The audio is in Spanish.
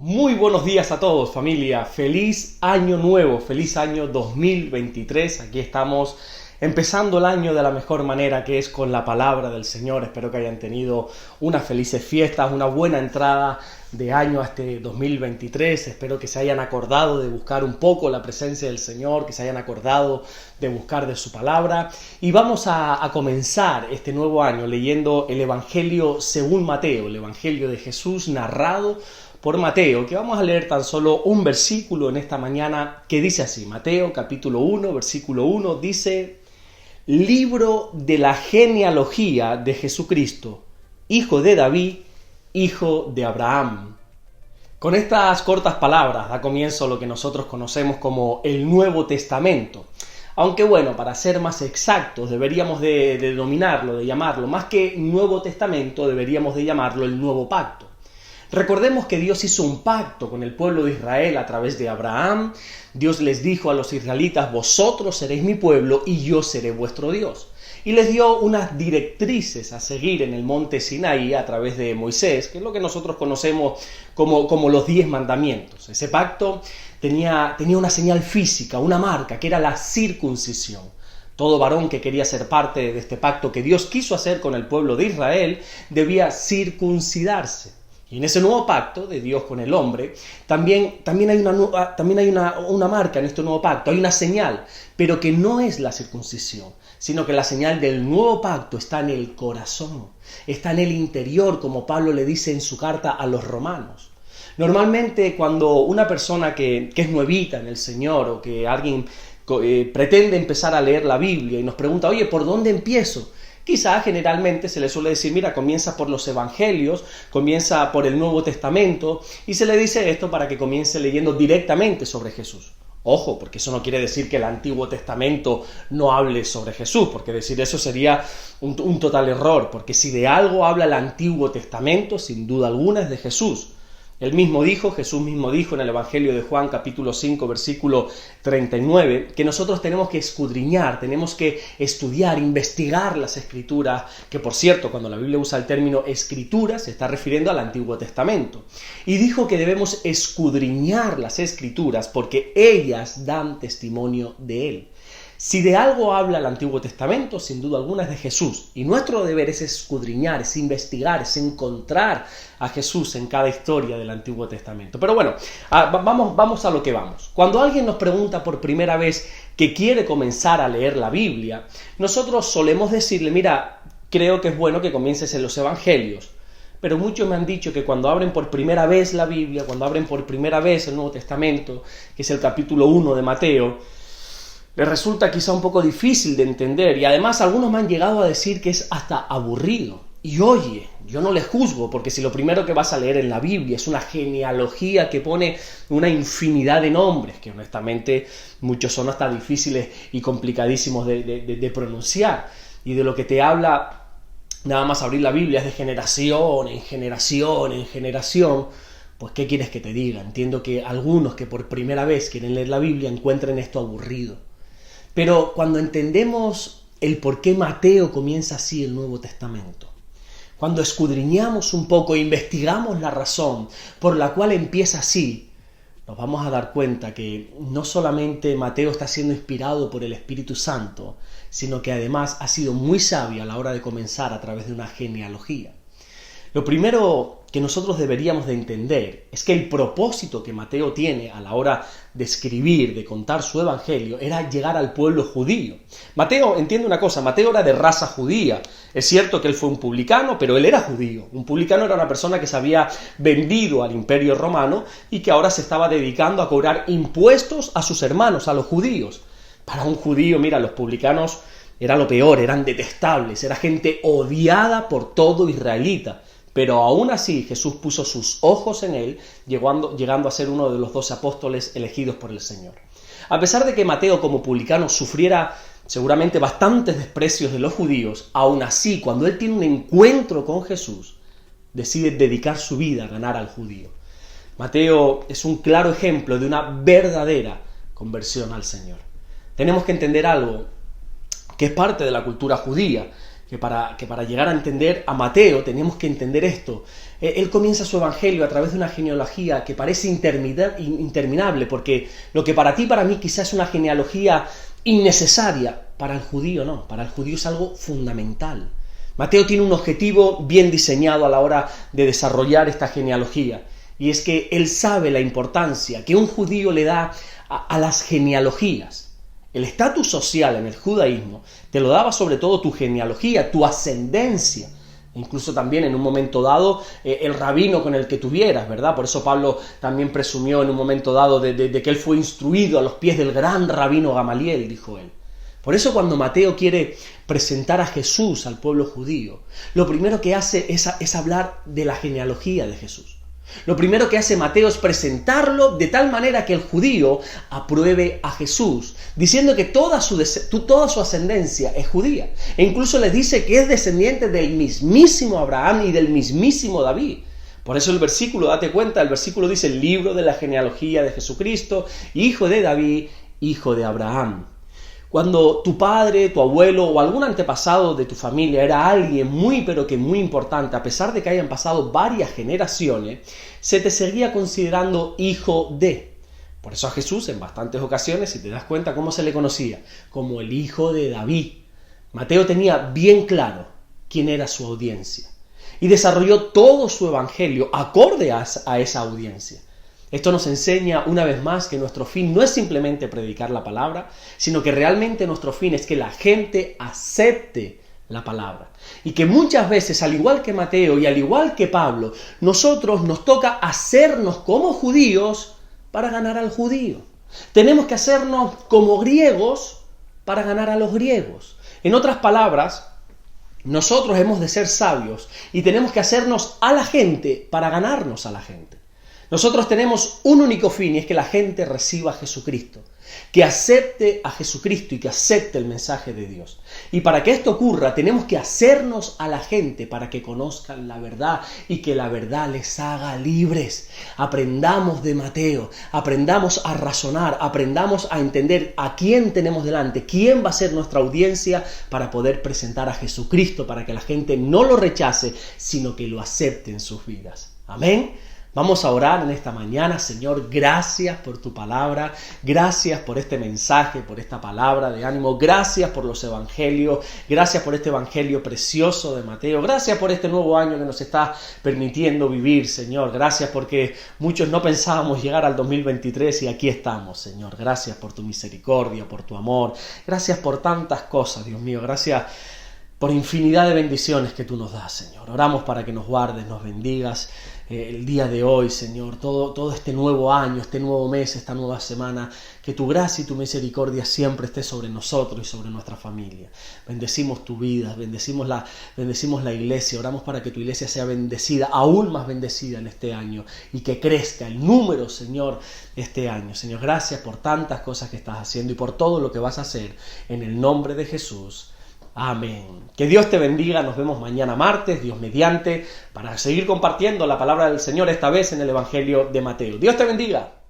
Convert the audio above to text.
Muy buenos días a todos, familia. Feliz año nuevo, feliz año 2023. Aquí estamos empezando el año de la mejor manera, que es con la palabra del Señor. Espero que hayan tenido unas felices fiestas, una buena entrada de año a este 2023. Espero que se hayan acordado de buscar un poco la presencia del Señor, que se hayan acordado de buscar de su palabra. Y vamos a comenzar este nuevo año leyendo el Evangelio según Mateo, el Evangelio de Jesús narrado por Mateo, que vamos a leer tan solo un versículo en esta mañana que dice así. Mateo capítulo 1, versículo 1 dice: libro de la genealogía de Jesucristo, hijo de David, hijo de Abraham. Con estas cortas palabras da comienzo lo que nosotros conocemos como el Nuevo Testamento. Aunque bueno, para ser más exactos, deberíamos de denominarlo, de llamarlo, más que Nuevo Testamento, deberíamos de llamarlo el Nuevo Pacto. Recordemos que Dios hizo un pacto con el pueblo de Israel a través de Abraham. Dios les dijo a los israelitas: vosotros seréis mi pueblo y yo seré vuestro Dios. Y les dio unas directrices a seguir en el monte Sinaí a través de Moisés, que es lo que nosotros conocemos como los 10 mandamientos. Ese pacto tenía una señal física, una marca, que era la circuncisión. Todo varón que quería ser parte de este pacto que Dios quiso hacer con el pueblo de Israel debía circuncidarse. Y en ese nuevo pacto de Dios con el hombre, también hay una marca en este nuevo pacto, hay una señal, pero que no es la circuncisión, sino que la señal del nuevo pacto está en el corazón, está en el interior, como Pablo le dice en su carta a los romanos. Normalmente cuando una persona que es nuevita en el Señor, o que alguien pretende empezar a leer la Biblia y nos pregunta: oye, ¿por dónde empiezo? Quizá generalmente se le suele decir: mira, comienza por los evangelios, comienza por el Nuevo Testamento, y se le dice esto para que comience leyendo directamente sobre Jesús. Ojo, porque eso no quiere decir que el Antiguo Testamento no hable sobre Jesús, porque decir eso sería un total error, porque si de algo habla el Antiguo Testamento, sin duda alguna es de Jesús. Jesús mismo dijo en el Evangelio de Juan capítulo 5 versículo 39 que nosotros tenemos que escudriñar, tenemos que estudiar, investigar las Escrituras, que por cierto, cuando la Biblia usa el término Escrituras se está refiriendo al Antiguo Testamento. Y dijo que debemos escudriñar las Escrituras porque ellas dan testimonio de Él. Si de algo habla el Antiguo Testamento, sin duda alguna es de Jesús. Y nuestro deber es escudriñar, es investigar, es encontrar a Jesús en cada historia del Antiguo Testamento. Pero bueno, vamos a lo que vamos. Cuando alguien nos pregunta por primera vez que quiere comenzar a leer la Biblia, nosotros solemos decirle: mira, creo que es bueno que comiences en los Evangelios. Pero muchos me han dicho que cuando abren por primera vez la Biblia, cuando abren por primera vez el Nuevo Testamento, que es el capítulo 1 de Mateo, les resulta quizá un poco difícil de entender, y además algunos me han llegado a decir que es hasta aburrido. Y oye, yo no les juzgo, porque si lo primero que vas a leer en la Biblia es una genealogía que pone una infinidad de nombres, que honestamente muchos son hasta difíciles y complicadísimos de pronunciar, y de lo que te habla nada más abrir la Biblia es de generación en generación en generación, pues ¿qué quieres que te diga? Entiendo que algunos que por primera vez quieren leer la Biblia encuentren esto aburrido. Pero cuando entendemos el por qué Mateo comienza así el Nuevo Testamento, cuando escudriñamos un poco e investigamos la razón por la cual empieza así, nos vamos a dar cuenta que no solamente Mateo está siendo inspirado por el Espíritu Santo, sino que además ha sido muy sabio a la hora de comenzar a través de una genealogía. Lo primero que nosotros deberíamos de entender es que el propósito que Mateo tiene a la hora de escribir, de contar su evangelio, era llegar al pueblo judío. Mateo, entiende una cosa, Mateo era de raza judía. Es cierto que él fue un publicano, pero él era judío. Un publicano era una persona que se había vendido al imperio romano y que ahora se estaba dedicando a cobrar impuestos a sus hermanos, a los judíos. Para un judío, mira, los publicanos era lo peor, eran detestables, era gente odiada por todo israelita. Pero aún así Jesús puso sus ojos en él, llegando a ser uno de los 12 apóstoles elegidos por el Señor. A pesar de que Mateo como publicano sufriera seguramente bastantes desprecios de los judíos, aún así cuando él tiene un encuentro con Jesús, decide dedicar su vida a ganar al judío. Mateo es un claro ejemplo de una verdadera conversión al Señor. Tenemos que entender algo que es parte de la cultura judía, que para llegar a entender a Mateo tenemos que entender esto. Él comienza su evangelio a través de una genealogía que parece interminable, porque lo que para ti y para mí quizás es una genealogía innecesaria, para el judío no, para el judío es algo fundamental. Mateo tiene un objetivo bien diseñado a la hora de desarrollar esta genealogía, y es que él sabe la importancia que un judío le da a las genealogías. El estatus social en el judaísmo te lo daba sobre todo tu genealogía, tu ascendencia. Incluso también en un momento dado el rabino con el que tuvieras, ¿verdad? Por eso Pablo también presumió en un momento dado de que él fue instruido a los pies del gran rabino Gamaliel, dijo él. Por eso cuando Mateo quiere presentar a Jesús al pueblo judío, lo primero que hace es hablar de la genealogía de Jesús. Lo primero que hace Mateo es presentarlo de tal manera que el judío apruebe a Jesús, diciendo que toda su ascendencia es judía. E incluso le dice que es descendiente del mismísimo Abraham y del mismísimo David. Por eso el versículo, date cuenta, el versículo dice el libro de la genealogía de Jesucristo, hijo de David, hijo de Abraham. Cuando tu padre, tu abuelo o algún antepasado de tu familia era alguien muy pero que muy importante, a pesar de que hayan pasado varias generaciones, se te seguía considerando hijo de. Por eso a Jesús en bastantes ocasiones, si te das cuenta cómo se le conocía, como el hijo de David. Mateo tenía bien claro quién era su audiencia y desarrolló todo su evangelio acorde a esa audiencia. Esto nos enseña una vez más que nuestro fin no es simplemente predicar la palabra, sino que realmente nuestro fin es que la gente acepte la palabra. Y que muchas veces, al igual que Mateo y al igual que Pablo, nosotros nos toca hacernos como judíos para ganar al judío. Tenemos que hacernos como griegos para ganar a los griegos. En otras palabras, nosotros hemos de ser sabios y tenemos que hacernos a la gente para ganarnos a la gente. Nosotros tenemos un único fin y es que la gente reciba a Jesucristo, que acepte a Jesucristo y que acepte el mensaje de Dios. Y para que esto ocurra tenemos que hacernos a la gente para que conozcan la verdad y que la verdad les haga libres. Aprendamos de Mateo, aprendamos a razonar, aprendamos a entender a quién tenemos delante, quién va a ser nuestra audiencia para poder presentar a Jesucristo, para que la gente no lo rechace, sino que lo acepte en sus vidas. Amén. Vamos a orar en esta mañana. Señor, gracias por tu palabra, gracias por este mensaje, por esta palabra de ánimo, gracias por los evangelios, gracias por este evangelio precioso de Mateo, gracias por este nuevo año que nos está permitiendo vivir, Señor, gracias porque muchos no pensábamos llegar al 2023 y aquí estamos, Señor, gracias por tu misericordia, por tu amor, gracias por tantas cosas, Dios mío, gracias por infinidad de bendiciones que tú nos das, Señor. Oramos para que nos guardes, nos bendigas el día de hoy, Señor, todo este nuevo año, este nuevo mes, esta nueva semana, que tu gracia y tu misericordia siempre esté sobre nosotros y sobre nuestra familia. Bendecimos tu vida, bendecimos la iglesia, oramos para que tu iglesia sea bendecida, aún más bendecida en este año y que crezca el número, Señor, este año. Señor, gracias por tantas cosas que estás haciendo y por todo lo que vas a hacer en el nombre de Jesús. Amén. Que Dios te bendiga. Nos vemos mañana martes, Dios mediante, para seguir compartiendo la palabra del Señor, esta vez en el Evangelio de Mateo. Dios te bendiga.